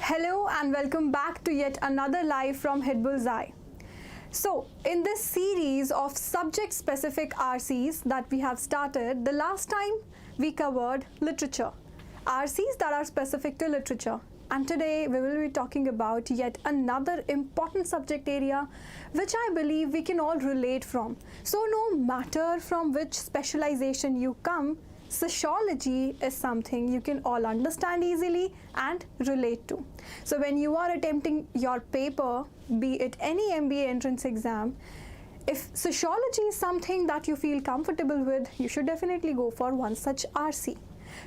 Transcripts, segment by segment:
Hello and welcome back to yet another live from Hitbullseye. So, in this series of subject-specific RCs that we have started, the last time we covered literature, RCs that are specific to literature. And today we will be talking about yet another important subject area which I believe we can all relate from. So, no matter from which specialization you come, sociology is something you can all understand easily and relate to. So when you are attempting your paper, be it any MBA entrance exam, if sociology is something that you feel comfortable with, you should definitely go for one such RC.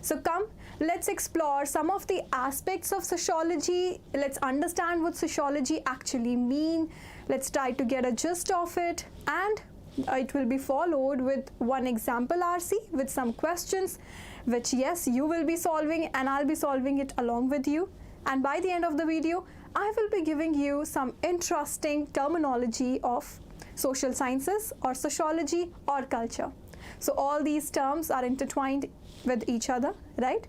So come, let's explore some of the aspects of sociology. Let's understand what sociology actually means. Let's try to get a gist of it, and it will be followed with one example RC with some questions which yes, you will be solving and I'll be solving it along with you. And by the end of the video, I will be giving you some interesting terminology of social sciences or sociology or culture. So all these terms are intertwined with each other, right?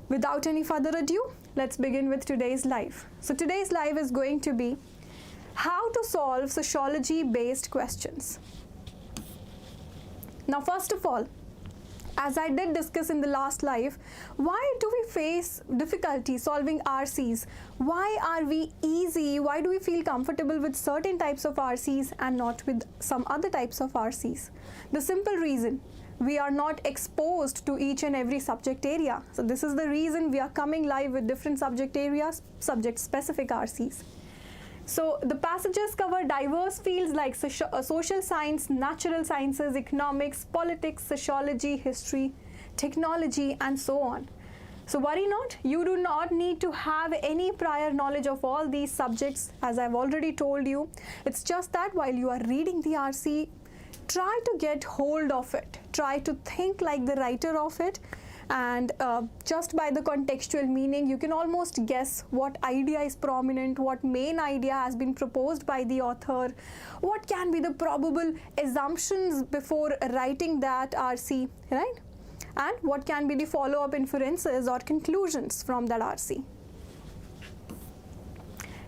Without any further ado, let's begin with today's live. So today's live is going to be how to solve sociology-based questions. Now, first of all, as I did discuss in the last live, why do we face difficulty solving RCs? Why are we easy? Why do we feel comfortable with certain types of RCs and not with some other types of RCs? The simple reason, we are not exposed to each and every subject area. So this is the reason we are coming live with different subject areas, subject-specific RCs. So the passages cover diverse fields like social science, natural sciences, economics, politics, sociology, history, technology, and so on. So worry not, you do not need to have any prior knowledge of all these subjects, as I've already told you. It's just that while you are reading the RC, try to get hold of it. Try to think like the writer of it. And just by the contextual meaning, you can almost guess what idea is prominent, what main idea has been proposed by the author, what can be the probable assumptions before writing that RC, right? And what can be the follow-up inferences or conclusions from that RC.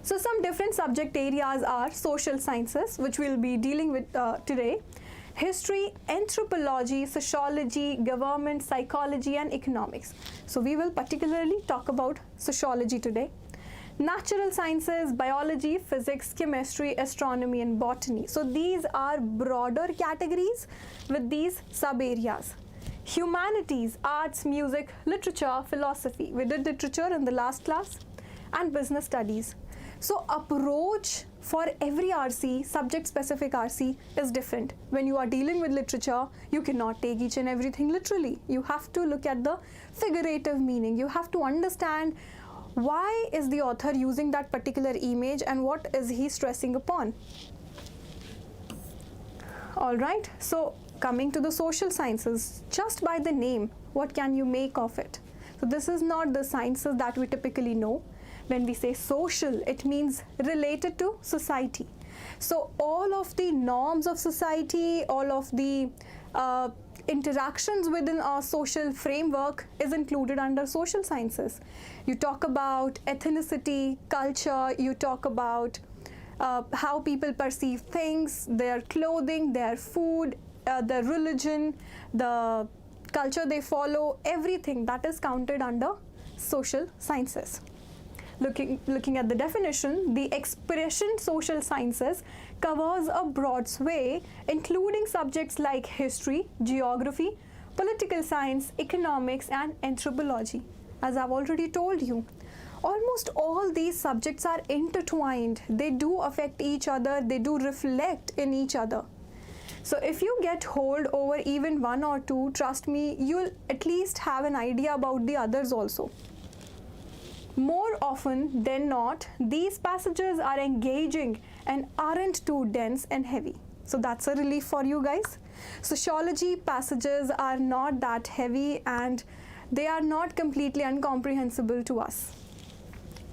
So some different subject areas are social sciences, which we'll be dealing with today. History, anthropology, sociology, government, psychology, and economics. So we will particularly talk about sociology today. Natural sciences, biology, physics, chemistry, astronomy, and botany. So these are broader categories with these sub-areas. Humanities, arts, music, literature, philosophy. We did literature in the last class. And business studies. So approach for every RC, subject-specific RC, is different. When you are dealing with literature, you cannot take each and everything literally. You have to look at the figurative meaning. You have to understand why is the author using that particular image and what is he stressing upon. All right, so coming to the social sciences, just by the name, what can you make of it? So this is not the sciences that we typically know. When we say social, it means related to society. So all of the norms of society, all of the interactions within our social framework is included under social sciences. You talk about ethnicity, culture, you talk about how people perceive things, their clothing, their food, their religion, the culture they follow, everything that is counted under social sciences. Looking at the definition, the expression social sciences covers a broad sway, including subjects like history, geography, political science, economics, and anthropology. As I've already told you, almost all these subjects are intertwined. They do affect each other, they do reflect in each other. So if you get hold over even one or two, trust me, you'll at least have an idea about the others also. More often than not, these passages are engaging and aren't too dense and heavy. So that's a relief for you guys. Sociology passages are not that heavy and they are not completely incomprehensible to us.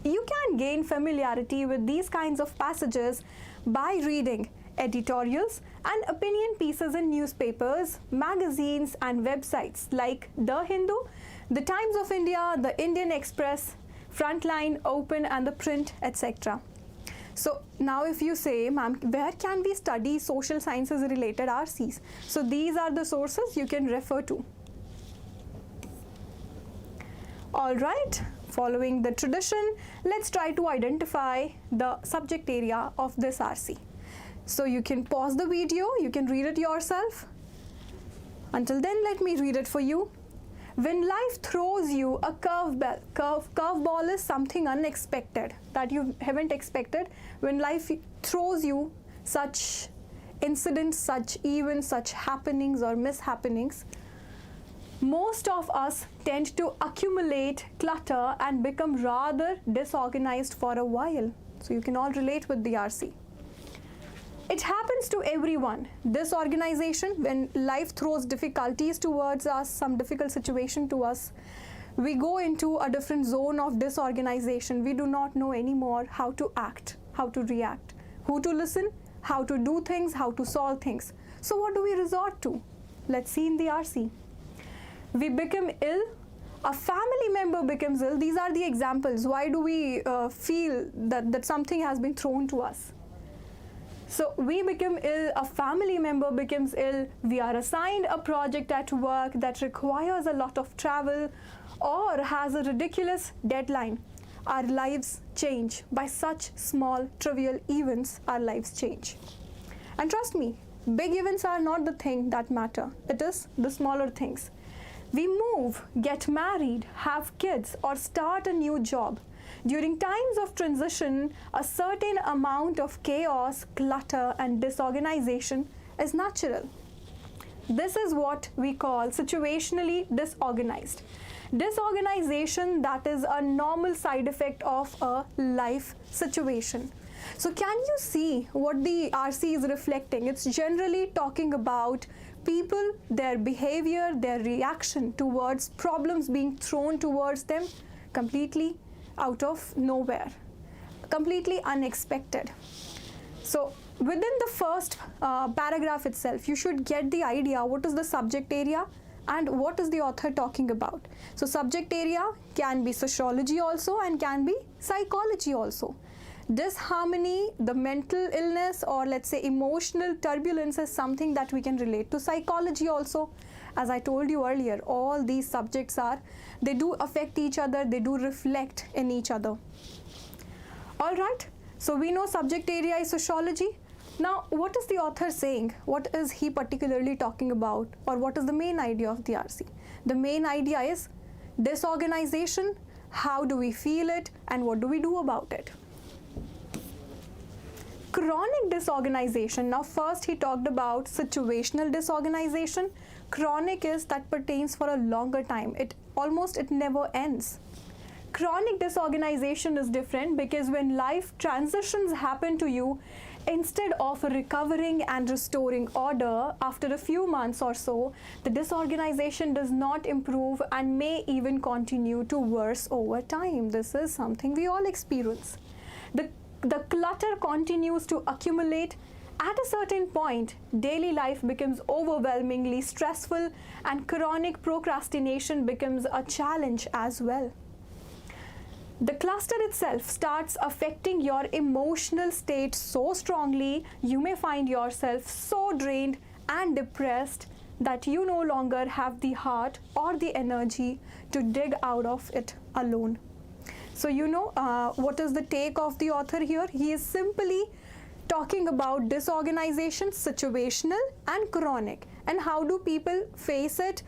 You can gain familiarity with these kinds of passages by reading editorials and opinion pieces in newspapers, magazines, and websites like The Hindu, The Times of India, The Indian Express, frontline, open, and the print, etc. So now if you say, ma'am, where can we study social sciences related RCs? So these are the sources you can refer to. All right, following the tradition, let's try to identify the subject area of this RC. So you can pause the video, you can read it yourself. Until then, let me read it for you. When life throws you a curveball is something unexpected that you haven't expected. When life throws you such incidents, such events, such happenings or mishappenings, most of us tend to accumulate clutter and become rather disorganized for a while. So you can all relate with the RC. It happens to everyone. Disorganization, when life throws difficulties towards us, some difficult situation to us, we go into a different zone of disorganization. We do not know anymore how to act, how to react, who to listen, how to do things, how to solve things. So what do we resort to? Let's see in the RC. We become ill. A family member becomes ill. These are the examples. Why do we feel that something has been thrown to us? So we become ill, a family member becomes ill, we are assigned a project at work that requires a lot of travel or has a ridiculous deadline. Our lives change. By such small, trivial events, our lives change. And trust me, big events are not the thing that matter. It is the smaller things. We move, get married, have kids, or start a new job. During times of transition, a certain amount of chaos, clutter, and disorganization is natural. This is what we call situationally disorganized. Disorganization, that is a normal side effect of a life situation. So can you see what the RC is reflecting? It's generally talking about people, their behavior, their reaction towards problems being thrown towards them completely out of nowhere, completely unexpected. So within the first paragraph itself, you should get the idea what is the subject area and what is the author talking about. So subject area can be sociology also and can be psychology also. Disharmony, the mental illness, or let's say emotional turbulence is something that we can relate to psychology also. As I told you earlier, all these subjects they do affect each other, they do reflect in each other. All right, so we know subject area is sociology. Now, what is the author saying? What is he particularly talking about? Or what is the main idea of the RC? The main idea is disorganization, how do we feel it, and what do we do about it? Chronic disorganization. Now first he talked about situational disorganization. Chronic is that pertains for a longer time. It never ends. Chronic disorganization is different because when life transitions happen to you, instead of recovering and restoring order after a few months or so, the disorganization does not improve and may even continue to worse over time. This is something we all experience. The clutter continues to accumulate. At a certain point, daily life becomes overwhelmingly stressful and chronic procrastination becomes a challenge as well. The cluster itself starts affecting your emotional state so strongly, you may find yourself so drained and depressed that you no longer have the heart or the energy to dig out of it alone. So what is the take of the author here? He is simply talking about disorganization, situational and chronic, and how do people face it,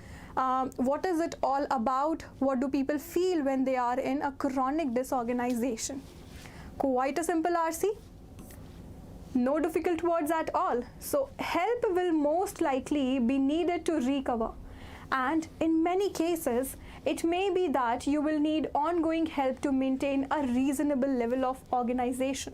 what is it all about, what do people feel when they are in a chronic disorganization. Quite a simple RC, no difficult words at all. So help will most likely be needed to recover, and in many cases it may be that you will need ongoing help to maintain a reasonable level of organization.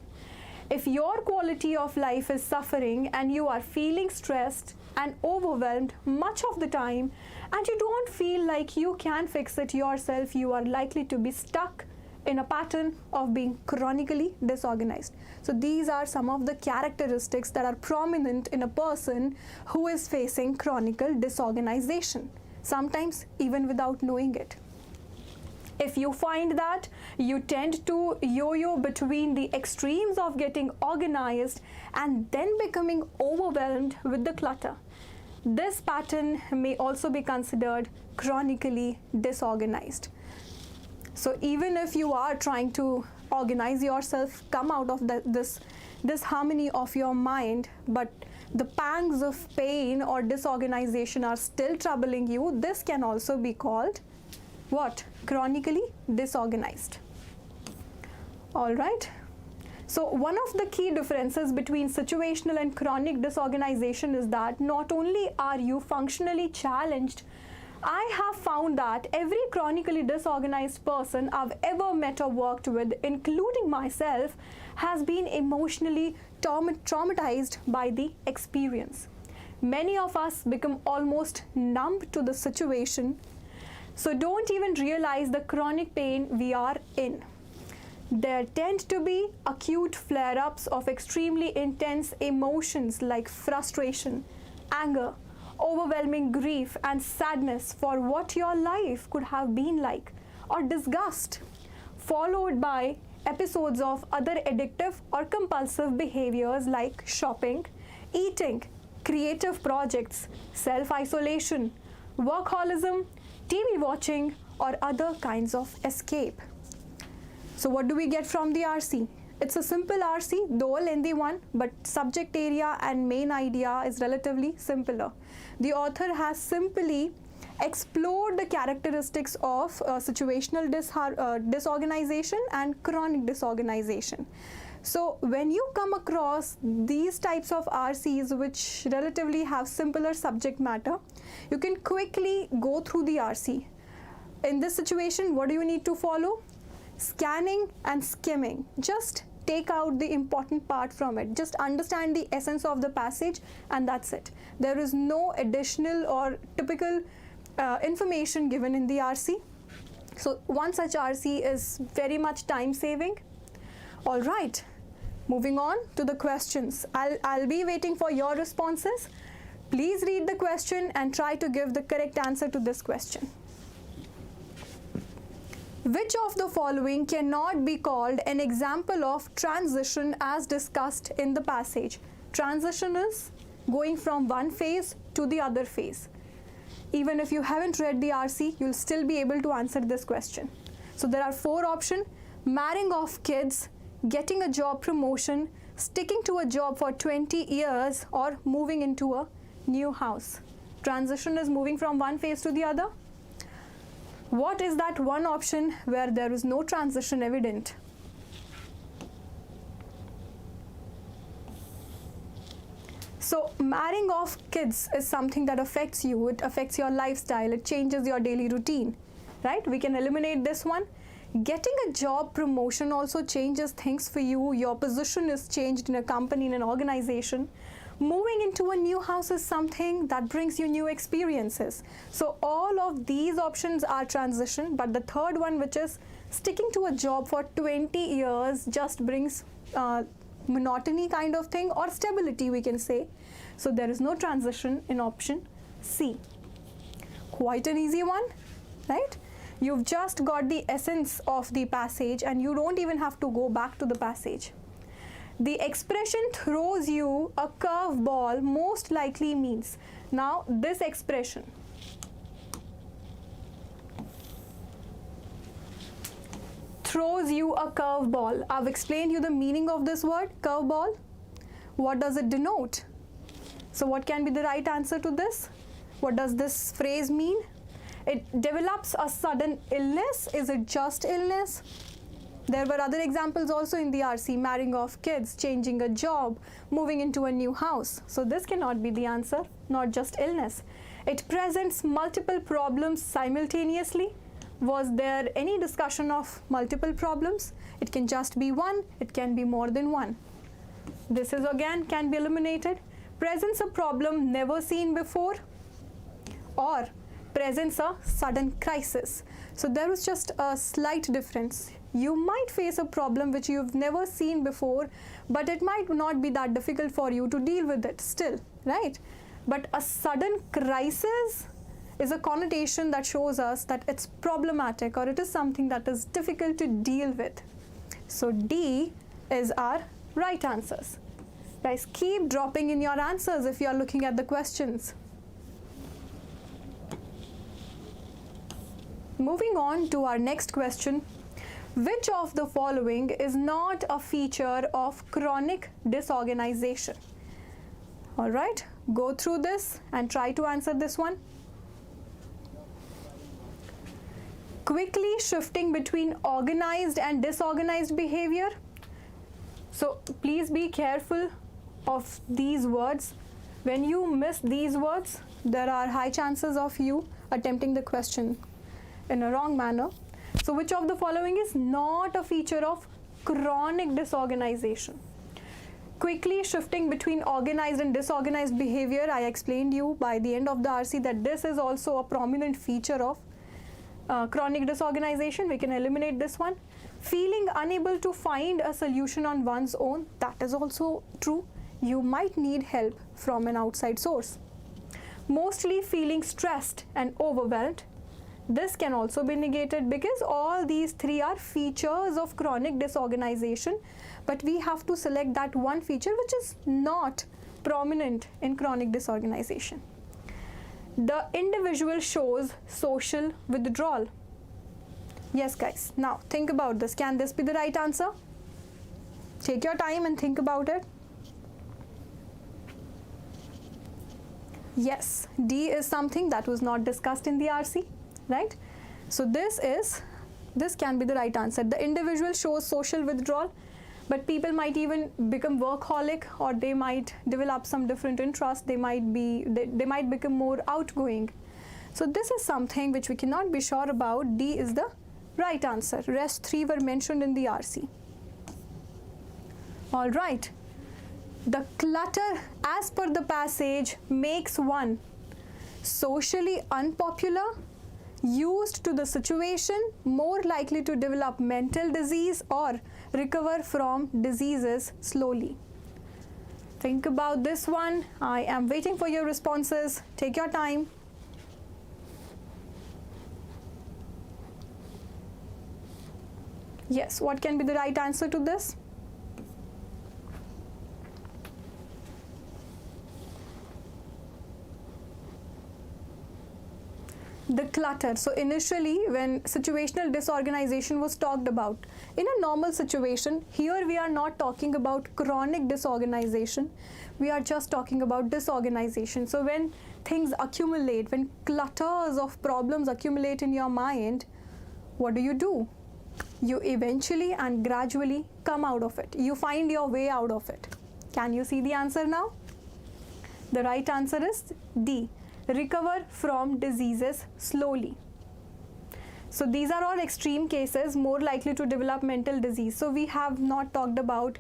If your quality of life is suffering and you are feeling stressed and overwhelmed much of the time and you don't feel like you can fix it yourself, you are likely to be stuck in a pattern of being chronically disorganized. So these are some of the characteristics that are prominent in a person who is facing chronic disorganization, sometimes even without knowing it. If you find that you tend to yo-yo between the extremes of getting organized and then becoming overwhelmed with the clutter, this pattern may also be considered chronically disorganized. So even if you are trying to organize yourself, come out of this harmony of your mind, but the pangs of pain or disorganization are still troubling you, this can also be called what? Chronically disorganized. All right. So one of the key differences between situational and chronic disorganization is that not only are you functionally challenged, I have found that every chronically disorganized person I've ever met or worked with, including myself, has been emotionally traumatized by the experience. Many of us become almost numb to the situation, so don't even realize the chronic pain we are in. There tend to be acute flare-ups of extremely intense emotions like frustration, anger, overwhelming grief and sadness for what your life could have been like, or disgust, followed by episodes of other addictive or compulsive behaviors like shopping, eating, creative projects, self-isolation, workaholism, TV watching, or other kinds of escape. So what do we get from the RC? It's a simple RC, though a lengthy one, but subject area and main idea is relatively simpler. The author has simply explored the characteristics of situational disorganization and chronic disorganization. So when you come across these types of RCs which relatively have simpler subject matter, you can quickly go through the RC. In this situation, what do you need to follow? Scanning and skimming. Just take out the important part from it. Just understand the essence of the passage and that's it. There is no additional or typical information given in the RC. So one such RC is very much time saving. All right, moving on to the questions. I'll be waiting for your responses. Please read the question and try to give the correct answer to this question. Which of the following cannot be called an example of transition as discussed in the passage? Transition is going from one phase to the other phase. Even if you haven't read the RC, you'll still be able to answer this question. So there are 4 options: marrying off kids, getting a job promotion, sticking to a job for 20 years, or moving into a new house. Transition is moving from one phase to the other. What is that one option where there is no transition evident? So marrying off kids is something that affects you. It affects your lifestyle. It changes your daily routine, right? We can eliminate this one. Getting a job promotion also changes things for you. Your position is changed in a company, in an organization. Moving into a new house is something that brings you new experiences. So all of these options are transition, but the third one, which is sticking to a job for 20 years, just brings monotony kind of thing, or stability, we can say. So there is no transition in option C. Quite an easy one, right? You've just got the essence of the passage and you don't even have to go back to the passage. The expression throws you a curveball most likely means. Now this expression, throws you a curveball. I've explained you the meaning of this word, curveball. What does it denote? So what can be the right answer to this? What does this phrase mean? It develops a sudden illness. Is it just illness? There were other examples also in the RC: marrying off kids, changing a job, moving into a new house. So this cannot be the answer, not just illness. It presents multiple problems simultaneously. Was there any discussion of multiple problems? It can just be one, it can be more than one. This is again can be eliminated. Presents a problem never seen before, or presents a sudden crisis. So there is just a slight difference. You might face a problem which you've never seen before, but it might not be that difficult for you to deal with it still, right? But a sudden crisis is a connotation that shows us that it's problematic or it is something that is difficult to deal with. So D is our right answers. Guys, keep dropping in your answers if you are looking at the questions. Moving on to our next question. Which of the following is not a feature of chronic disorganization? All right, go through this and try to answer this one. Quickly shifting between organized and disorganized behavior. So please be careful of these words. When you miss these words, there are high chances of you attempting the question in a wrong manner. So which of the following is not a feature of chronic disorganization? Quickly shifting between organized and disorganized behavior. I explained you by the end of the RC that this is also a prominent feature of chronic disorganization. We can eliminate this one. Feeling unable to find a solution on one's own, that is also true. You might need help from an outside source. Mostly feeling stressed and overwhelmed. This can also be negated because all these three are features of chronic disorganization, but we have to select that one feature which is not prominent in chronic disorganization. The individual shows social withdrawal. Yes, guys, now think about this. Can this be the right answer? Take your time and think about it. Yes, D is something that was not discussed in the RC. Right? So this can be the right answer. The individual shows social withdrawal, but people might even become workaholic, or they might develop some different interests. They might become more outgoing. So this is something which we cannot be sure about. D is the right answer. Rest three were mentioned in the RC. All right. The clutter, as per the passage, makes one socially unpopular, used to the situation, more likely to develop mental disease, or recover from diseases slowly. Think about this one. I am waiting for your responses. Take your time. Yes, what can be the right answer to this? The clutter. So initially, when situational disorganization was talked about, in a normal situation, here we are not talking about chronic disorganization, we are just talking about disorganization. So when things accumulate, when clutters of problems accumulate in your mind, what do? You eventually and gradually come out of it. You find your way out of it. Can you see the answer now? The right answer is D. Recover from diseases slowly. So these are all extreme cases, more likely to develop mental disease. So we have not talked about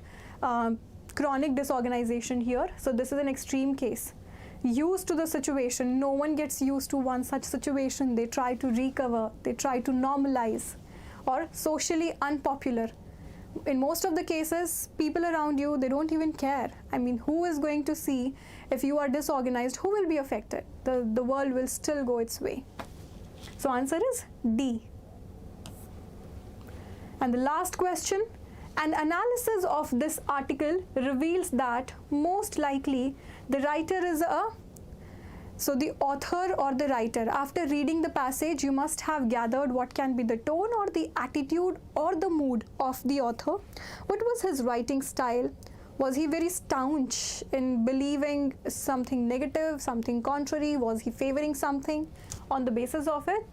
chronic disorganization here. So this is an extreme case. Used to the situation, no one gets used to one such situation. They try to recover, they try to normalize. Or socially unpopular. In most of the cases, people around you, they don't even care. I mean, who is going to see if you are disorganized? Who will be affected? The world will still go its way. So answer is D. And the last question, an analysis of this article reveals that most likely the writer is so the author or the writer, after reading the passage, you must have gathered what can be the tone or the attitude or the mood of the author. What was his writing style? Was he very staunch in believing something negative, something contrary? Was he favoring something? On the basis of it,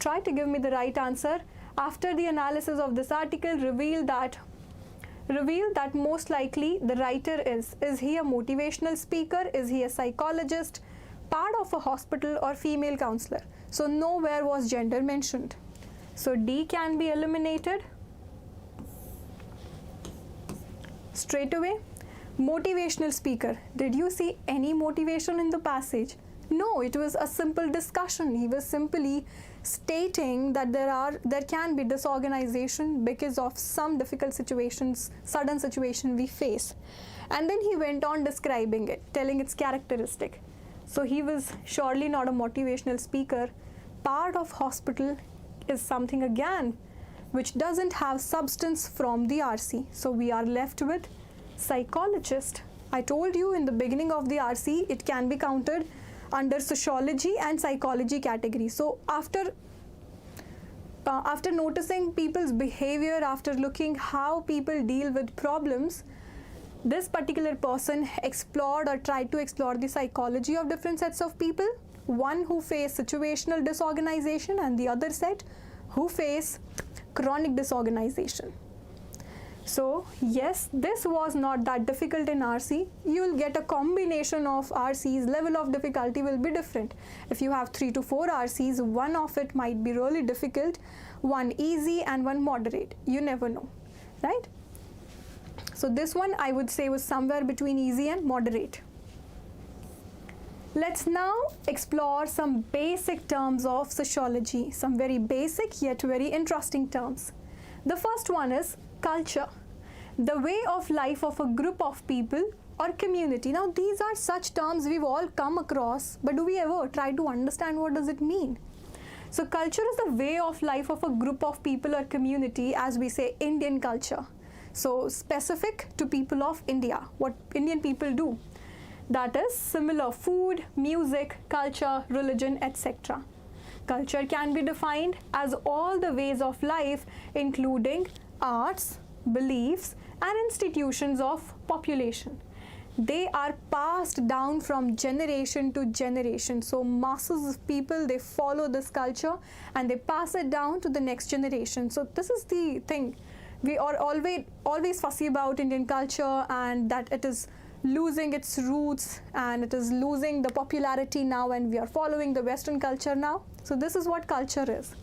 try to give me the right answer. After the analysis of this article, reveal that most likely the writer is he a motivational speaker? Is he a psychologist? Part of a hospital or female counselor? So nowhere was gender mentioned. So D can be eliminated straight away. Motivational speaker. Did you see any motivation in the passage? No, it was a simple discussion. He was simply stating that there can be disorganization because of some difficult situations, sudden situation we face. And then he went on describing it, telling its characteristic. So he was surely not a motivational speaker. Part of hospital is something again which doesn't have substance from the RC. So we are left with psychologist. I told you in the beginning of the RC, it can be counted under sociology and psychology category. So after noticing people's behavior, after looking how people deal with problems, this particular person explored or tried to explore the psychology of different sets of people, one who face situational disorganization and the other set who face chronic disorganization. So yes, this was not that difficult in RC. You will get a combination of RCs, level of difficulty will be different. If you have 3 to 4 RCs, one of it might be really difficult, one easy and one moderate. You never know, right? So this one I would say was somewhere between easy and moderate. Let's now explore some basic terms of sociology, some very basic yet very interesting terms. The first one is culture, the way of life of a group of people or community. Now these are such terms we've all come across, but do we ever try to understand what does it mean? So culture is the way of life of a group of people or community, as we say Indian culture. So specific to people of India, what Indian people do. That is similar food, music, culture, religion, etc. Culture can be defined as all the ways of life, including arts, beliefs, and institutions of population. They are passed down from generation to generation. So masses of people, they follow this culture and they pass it down to the next generation. So this is the thing. We are always fussy about Indian culture and that it is losing its roots and it is losing the popularity now, and we are following the Western culture now. So this is what culture is.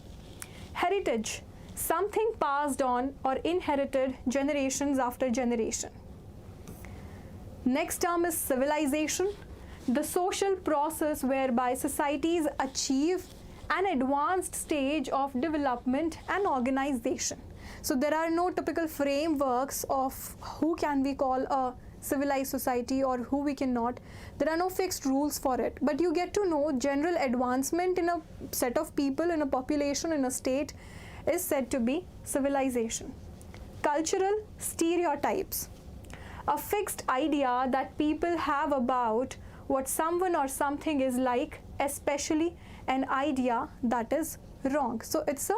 Heritage, something passed on or inherited generations after generation. Next term is civilization, the social process whereby societies achieve an advanced stage of development and organization. So there are no typical frameworks of who can we call a civilized society or who we cannot. There are no fixed rules for it, but you get to know general advancement in a set of people, in a population, in a state is said to be civilization. Cultural stereotypes, a fixed idea that people have about what someone or something is like, especially an idea that is wrong. So it's a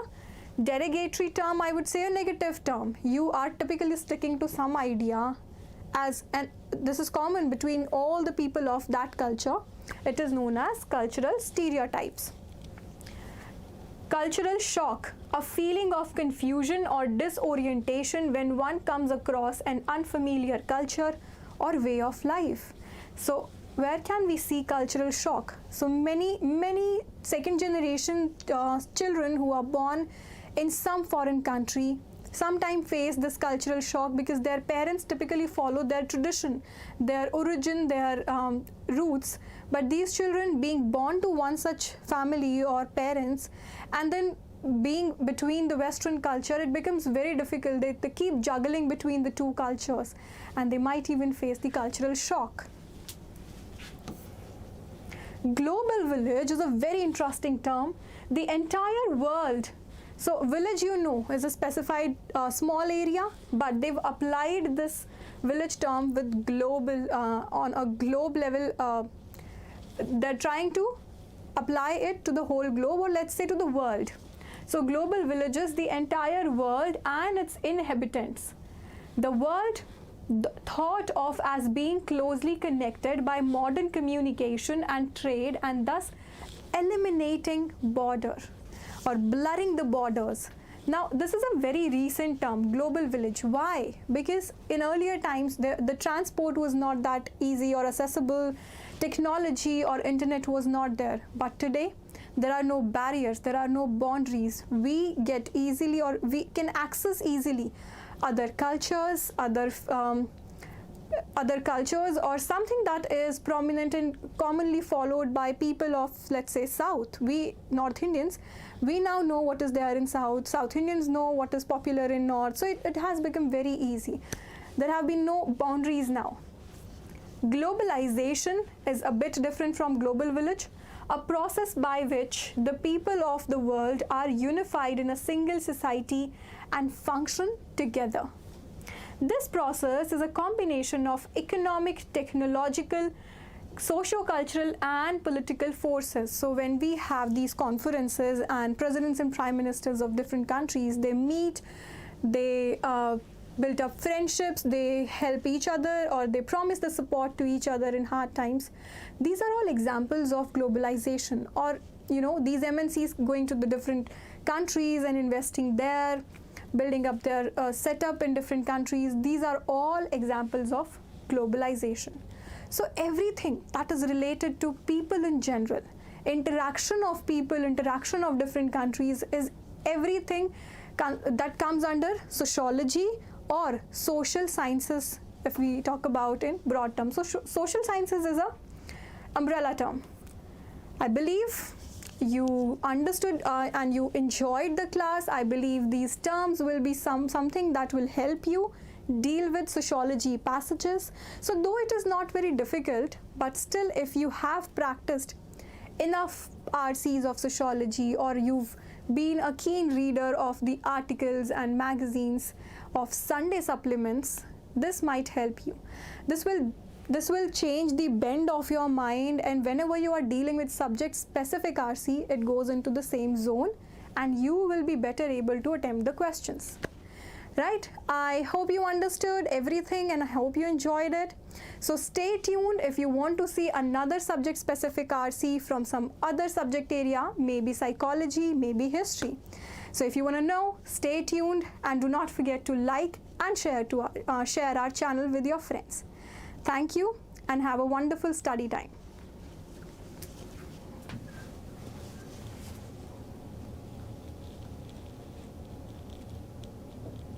derogatory term, I would say a negative term. You are typically sticking to some idea and this is common between all the people of that culture. It is known as cultural stereotypes. Cultural shock, a feeling of confusion or disorientation when one comes across an unfamiliar culture or way of life. So where can we see cultural shock? So many second generation children who are born in some foreign country sometimes face this cultural shock because their parents typically follow their tradition, their origin, their roots. But these children being born to one such family or parents and then being between the Western culture, it becomes very difficult. They keep juggling between the two cultures and they might even face the cultural shock. Global village is a very interesting term. The entire world. So village, you know, is a specified small area, but they've applied this village term with global, on a globe level. They're trying to apply it to the whole globe, or let's say to the world. So global villages, the entire world and its inhabitants. The world thought of as being closely connected by modern communication and trade, and thus eliminating border or blurring the borders. Now this is a very recent term, global village. Why? Because in earlier times the transport was not that easy or accessible, technology or internet was not there. But today there are no barriers, there are no boundaries. We get easily, or we can access easily other cultures, other cultures, or something that is prominent and commonly followed by people of, let's say, South. We North Indians, we now know what is there in South. South Indians know what is popular in North. So it has become very easy. There have been no boundaries now. Globalization is a bit different from global village, a process by which the people of the world are unified in a single society and function together. This process is a combination of economic, technological, socio-cultural and political forces. So when we have these conferences and presidents and prime ministers of different countries, they meet, they build up friendships, they help each other, or they promise the support to each other in hard times. These are all examples of globalization, or these MNCs going to the different countries and investing there, building up their setup in different countries. These are all examples of globalization. So everything that is related to people in general, interaction of people, interaction of different countries, is everything that comes under sociology or social sciences, if we talk about in broad terms. So social sciences is a umbrella term. I believe you understood and you enjoyed the class. I believe these terms will be something that will help you deal with sociology passages. So though it is not very difficult, but still if you have practiced enough RCs of sociology, or you've been a keen reader of the articles and magazines of Sunday supplements, this might help you. This will change the bend of your mind, and whenever you are dealing with subject specific RC, it goes into the same zone and you will be better able to attempt the questions. Right? I hope you understood everything and I hope you enjoyed it. So stay tuned if you want to see another subject specific RC from some other subject area, maybe psychology, maybe history. So if you want to know, stay tuned and do not forget to like and share our channel with your friends. Thank you and have a wonderful study time.